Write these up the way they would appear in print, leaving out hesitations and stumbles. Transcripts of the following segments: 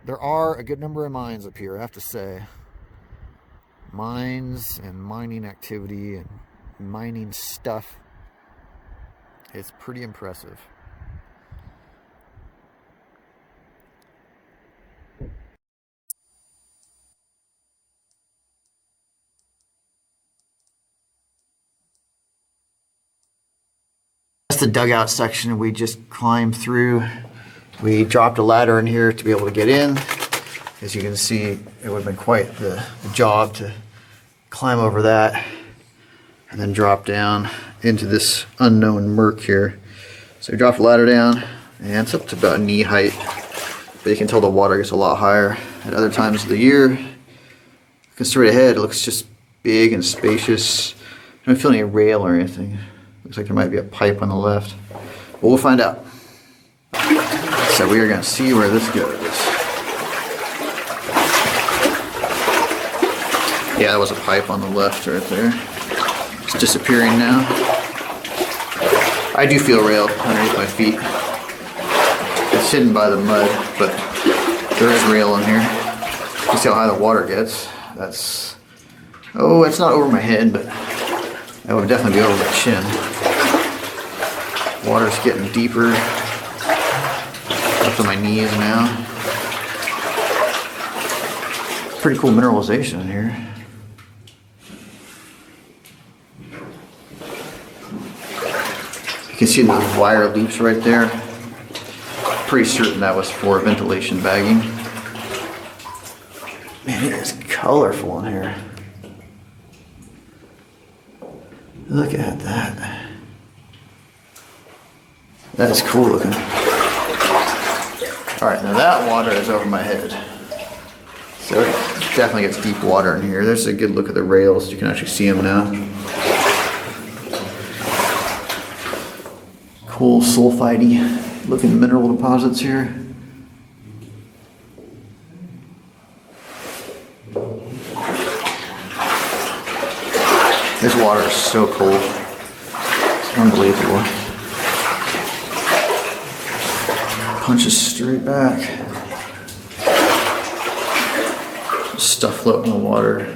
there are a good number of mines up here, I have to say. Mines and mining activity and mining stuff. It's pretty impressive. That's the dugout section we just climbed through. We dropped a ladder in here to be able to get in. As you can see, it would have been quite the job to climb over that and then drop down into this unknown murk here. So we dropped the ladder down, and it's up to about knee height, but you can tell the water gets a lot higher at other times of the year. Looking straight ahead, it looks just big and spacious. I don't feel any rail or anything. Looks like there might be a pipe on the left, but we'll find out. So we are going to see where this goes. Yeah, there was a pipe on the left right there. It's disappearing now. I do feel rail underneath my feet. It's hidden by the mud, but there is rail in here. You can see how high the water gets. That's, oh, it's not over my head, but that would definitely be over my chin. Water's getting deeper. Up to my knees now. Pretty cool mineralization in here. You can see those wire loops right there. Pretty certain that was for ventilation bagging. Man, it is colorful in here. Look at that. That is cool looking. Alright, now that water is over my head. So it definitely gets deep water in here. There's a good look at the rails. You can actually see them now. Cool sulfide-y looking mineral deposits here. This water is so cold. It's unbelievable. Punches straight back. Stuff floating in the water.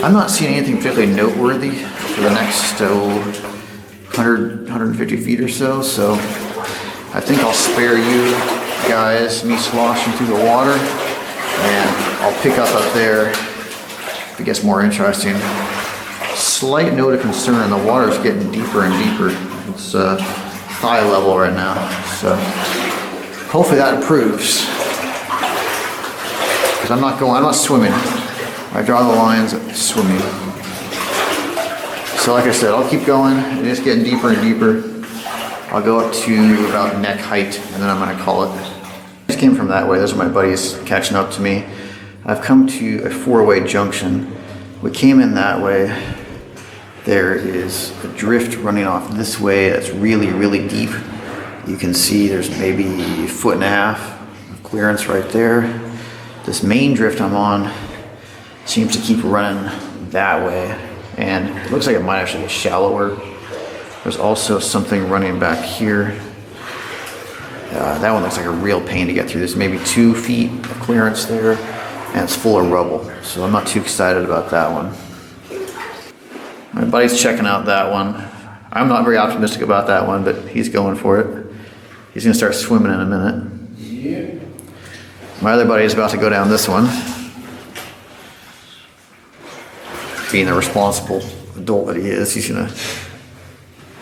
I'm not seeing anything particularly noteworthy for the next 100, 150 feet or so, so I think I'll spare you guys me sloshing through the water, and I'll pick up there if it gets more interesting. Slight note of concern, the water's getting deeper and deeper. It's thigh level right now, so hopefully that improves. Because I'm not swimming. I draw the lines at swimming. So like I said, I'll keep going. It is getting deeper and deeper. I'll go up to about neck height, and then I'm gonna call it. I just came from that way. Those are my buddies catching up to me. I've come to a four-way junction. We came in that way. There is a drift running off this way that's really, really deep. You can see there's maybe 1.5 feet of clearance right there. This main drift I'm on seems to keep running that way, and it looks like it might actually get shallower. There's also something running back here. That one looks like a real pain to get through. There's maybe 2 feet of clearance there, and it's full of rubble, so I'm not too excited about that one. My buddy's checking out that one. I'm not very optimistic about that one, but he's going for it. He's gonna start swimming in a minute. Yeah. My other buddy is about to go down this one. Being the responsible adult that he is, he's gonna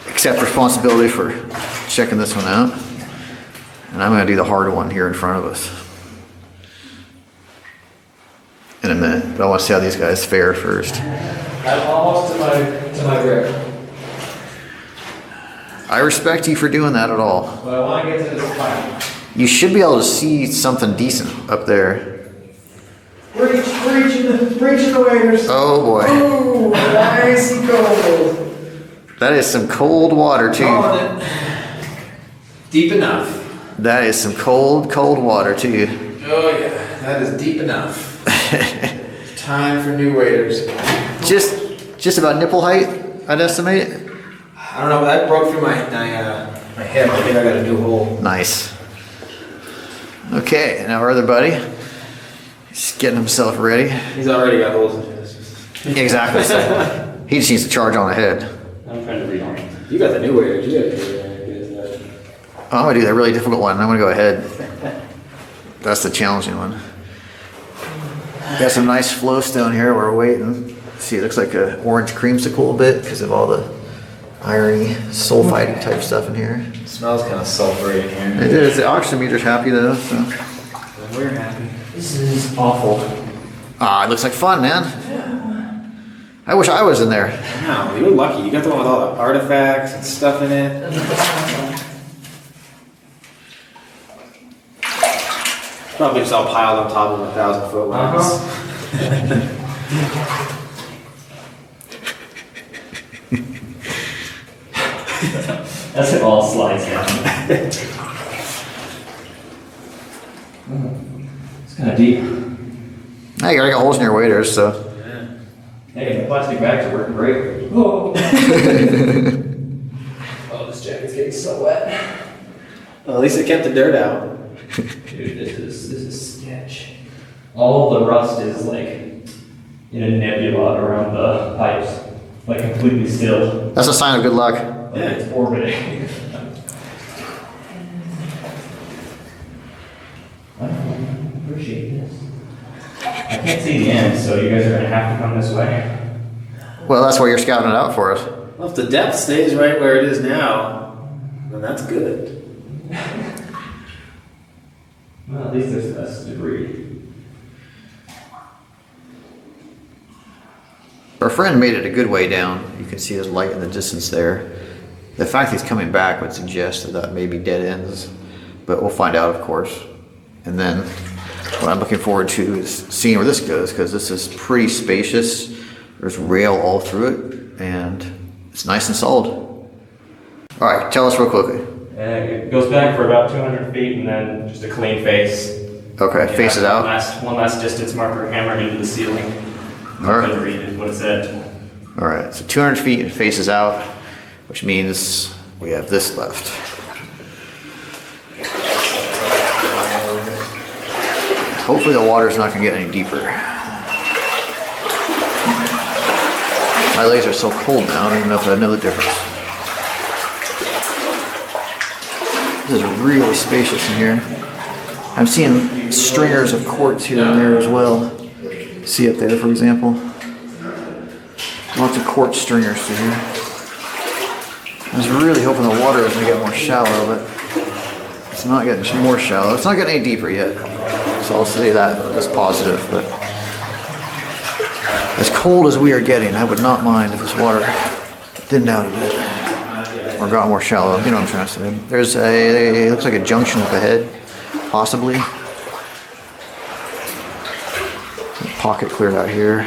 accept responsibility for checking this one out. And I'm gonna do the hard one here in front of us in a minute, but I wanna see how these guys fare first. I'm almost to my grip. I respect you for doing that at all. But I want to get to this pipe. You should be able to see something decent up there. Reaching the waders. Oh boy. Ooh, nice and cold. That is some cold water too. Calling it. Deep enough. That is some cold, cold water too. Oh yeah, that is deep enough. Time for new waders. Just about nipple height, I'd estimate. I don't know, that broke through my my hip. I think I got a new hole. Nice. Okay, now our other buddy, he's getting himself ready. He's already got holes in his. Exactly. So he just needs to charge on ahead. I'm trying to read on it. You got the new way. You got I'm gonna do that really difficult one. I'm gonna go ahead. That's the challenging one. Got some nice flow stone here. We're waiting. See, it looks like an orange creamsicle a bit because of all the irony, sulfide type stuff in here. It smells kind of sulfury in here. It is. The oxygen meter's happy though. So. And we're happy. This is awful. Ah, it looks like fun, man. I wish I was in there. Wow, you're lucky. You got the one with all the artifacts and stuff in it. Probably just all piled on top of 1,000-foot ones. That's it all slides down. It's kind of deep. Hey, you already got holes in your waders, so. Hey, the plastic bags are working great. Oh, oh, this jacket's getting so wet. Well, at least it kept the dirt out. Dude, this is sketch. All the rust is like in a nebula around the pipes, like completely still. That's a sign of good luck. Like it's orbiting. I appreciate this. I can't see the end, so you guys are gonna have to come this way. Well, that's why you're scouting it out for us. Well, if the depth stays right where it is now, then that's good. Well, at least there's less debris. Our friend made it a good way down. You can see there's light in the distance there. The fact he's coming back would suggest that may be dead ends, but we'll find out, of course. And then what I'm looking forward to is seeing where this goes, because this is pretty spacious. There's rail all through it, and it's nice and solid. All right, tell us real quickly. It goes back for about 200 feet and then just a clean face. Okay, face it out. One last distance marker hammered into the ceiling. All right. Couldn't read it, what it said. All right, so 200 feet and faces out, which means we have this left. Hopefully the water's not gonna get any deeper. My legs are so cold now, I don't even know if I know the difference. This is really spacious in here. I'm seeing stringers of quartz here and there as well. See up there, for example. Lots of quartz stringers through here. I was really hoping the water was going to get more shallow, but it's not getting more shallow. It's not getting any deeper yet. So I'll say that as positive. But as cold as we are getting, I would not mind if this water thinned out a bit. Or got more shallow, you know what I'm trying to say. There's it looks like a junction up ahead, possibly. Pocket cleared out here.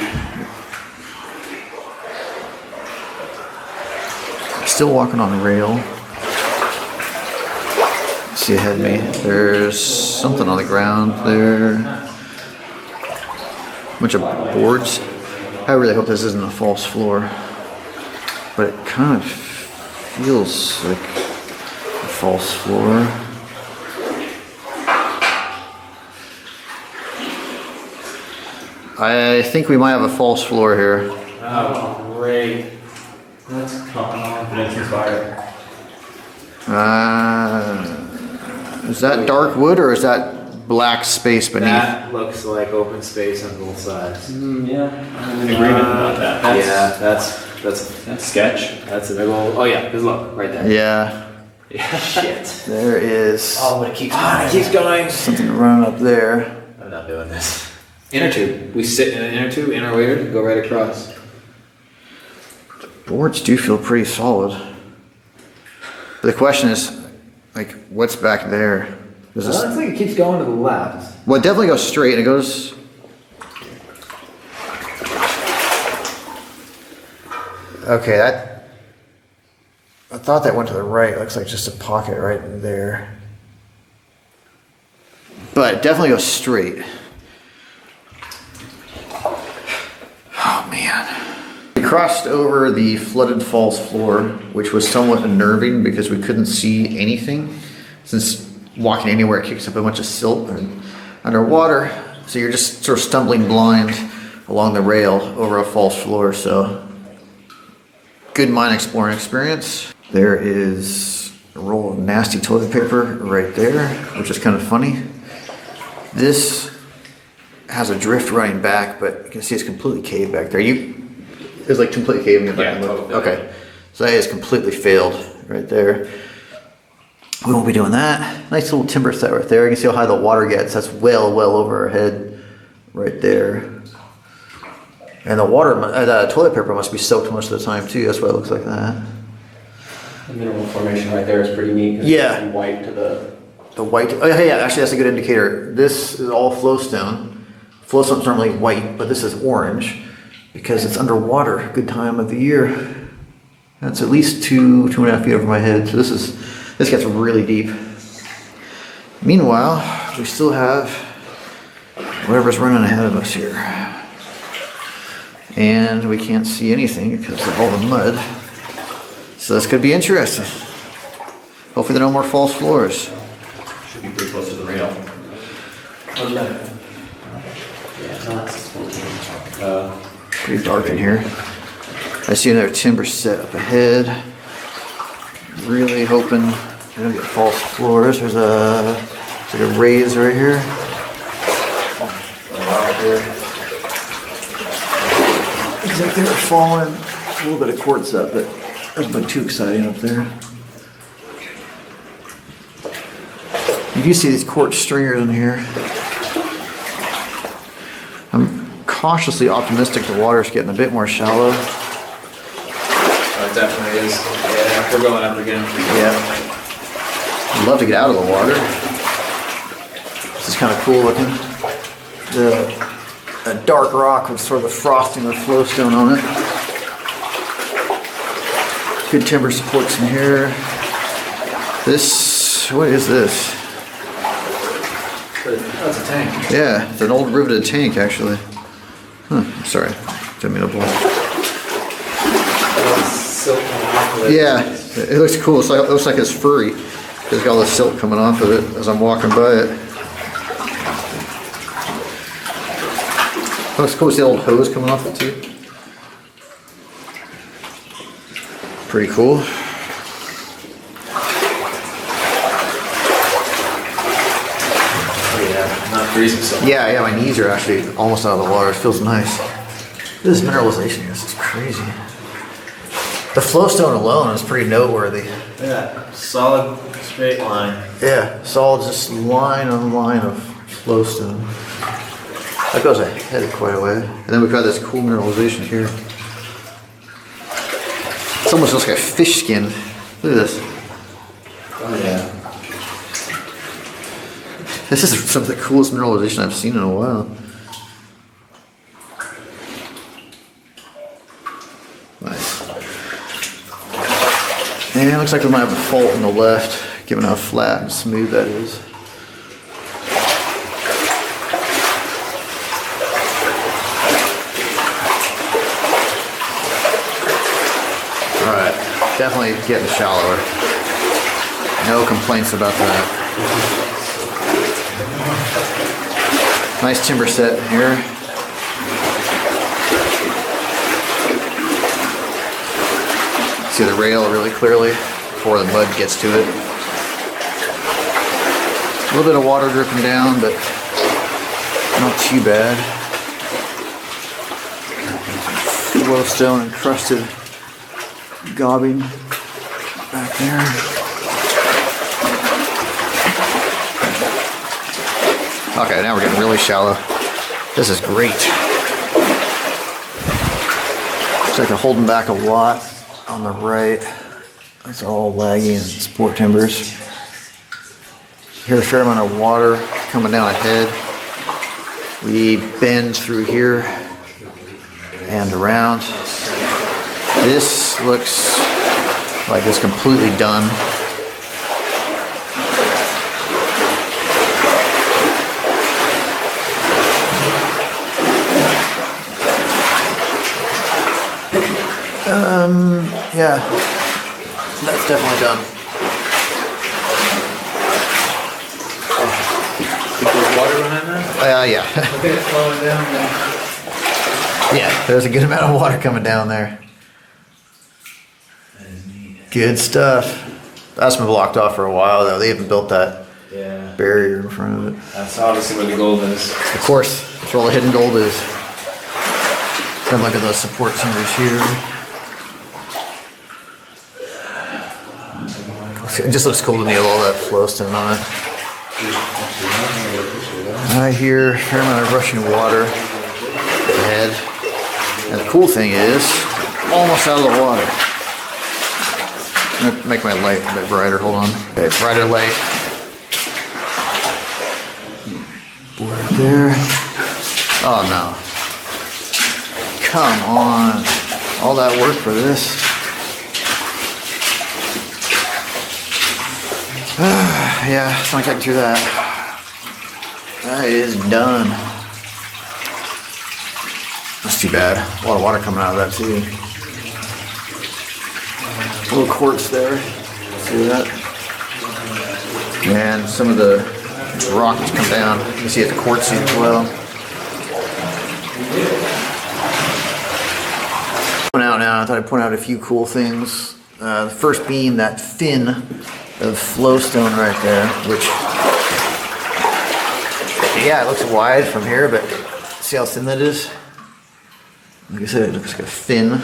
Still walking on the rail. See ahead of me. There's something on the ground there. Bunch of boards. I really hope this isn't a false floor. But it kind of feels like a false floor. I think we might have a false floor here. Oh, great. That's confidence inspired. Is that dark wood or is that black space beneath? That looks like open space on both sides. Yeah, I'm in agreement about that. Yeah, that's Sketch. That's a big old. Oh yeah, because look right there. Yeah, Shit. there is Oh, but it keeps going. It keeps going. something running up there. I'm not doing this. Inner tube. We sit in an inner tube, inner wader, go right across. Boards do feel pretty solid. But the question is, like, what's back there? Does this, Well, it's like it keeps going to the left. well, it definitely goes straight and it goes. Okay, that. I thought that went to the right. It looks like just a pocket right there. But it definitely goes straight. Oh man. We crossed over the flooded falls floor, which was somewhat unnerving because we couldn't see anything. Since walking anywhere kicks up a bunch of silt and underwater, so you're just sort of stumbling blind along the rail over a false floor. So good mine exploring experience. There is a roll of nasty toilet paper right there, which is kind of funny. This has a drift running back, but you can see it's completely caved back there. It's like completely caving it back. Yeah, totally. Okay, so that is completely failed right there. We won't be doing that. Nice little timber set right there. You can see how high the water gets. That's well over our head right there. And the toilet paper must be soaked most of the time too. That's why it looks like that. The mineral formation right there is pretty neat. 'Cause Yeah. it's white to The white, oh yeah, actually that's a good indicator. This is all flowstone. Flowstone's normally white, but this is orange because it's underwater. Good time of the year. That's at least 2.5 feet over my head. So this gets really deep. Meanwhile, we still have whatever's running ahead of us here. And we can't see anything because of all the mud. So this could be interesting. Hopefully there are no more false floors. Should be pretty close to the rail. What's that? Yeah, no, that's Pretty dark in here. I see another timber set up ahead. Really hoping we don't get false floors. There's it's like a raise right here. Looks like they were falling. A little bit of quartz up, but nothing too exciting up there. You do see these quartz stringers in here. I'm cautiously optimistic the water's getting a bit more shallow. Oh, it definitely is. Yeah, we're going up again. Yeah. I'd love to get out of the water. This is kind of cool looking. A dark rock with sort of the frosting of flowstone on it. Good timber supports in here. What is this? That's a tank. Yeah, it's an old riveted tank actually. Huh, sorry, didn't mean to blow. Silk coming off of it. Yeah, it looks cool. It looks like it's furry. It's got all the silk coming off of it as I'm walking by it. Looks cool. See the old hose coming off it too. Pretty cool. Oh, yeah, not freezing so much. Yeah, my knees are actually almost out of the water. It feels nice. This mineralization, this is crazy. The flowstone alone is pretty noteworthy. Yeah, solid straight line. Yeah, solid, just line on line of flowstone. That goes ahead quite a way. And then we've got this cool mineralization here. It's almost looks like a fish skin. Look at this. Oh yeah. This is some of the coolest mineralization I've seen in a while. Nice. And it looks like we might have a fault on the left, given how flat and smooth that is. Alright, definitely getting shallower. No complaints about that. Nice timber set here. See the rail really clearly before the mud gets to it. A little bit of water dripping down, but not too bad. Flowstone encrusted gobbing back there. Okay, now we're getting really shallow. This is great. Looks like they're holding back a lot on the right. It's all laggy and sport timbers. Here's a fair amount of water coming down ahead. We bend through here and around. This looks like it's completely done. yeah, that's definitely done. Think there's water behind that? Yeah. Okay, it's flowing down there. Yeah, there's a good amount of water coming down there. That is neat. Good stuff. That's been blocked off for a while though. They haven't built that Yeah. barrier in front of it. That's obviously where the gold is. Of course, that's where all the hidden gold is. Then look at those support timbers here. It just looks cool to me with all that flowstone on it. I hear a fair amount of rushing water ahead. And the cool thing is, almost out of the water. I'm gonna make my light a bit brighter, hold on. Okay, brighter light. Right there. Oh no. Come on. All that work for this. Yeah, it's not getting through that. That is done. That's too bad. A lot of water coming out of that too. Little quartz there. See that? And some of the rock has come down. You can see it, the quartz as well. Out now, I thought I'd point out a few cool things. The first being that fin of flowstone right there, which, yeah, it looks wide from here, but see how thin that is? Like I said, it looks like a fin.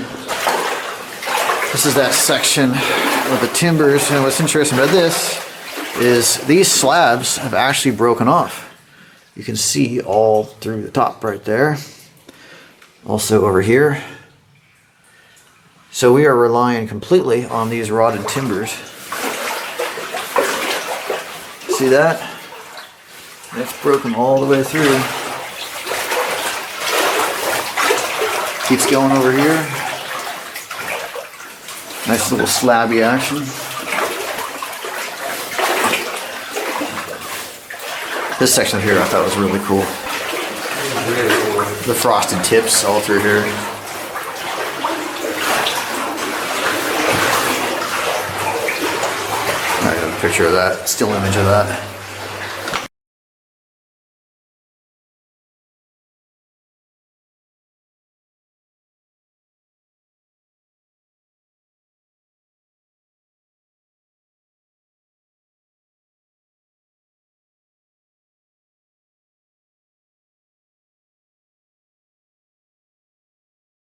This is that section of the timbers, and what's interesting about this is these slabs have actually broken off. You can see all through the top right there. Also over here. So we are relying completely on these rotted timbers. See that? That's broken all the way through. Keeps going over here. Nice little slabby action. This section here I thought was really cool. The frosted tips all through here. I have a picture of that, still image of that.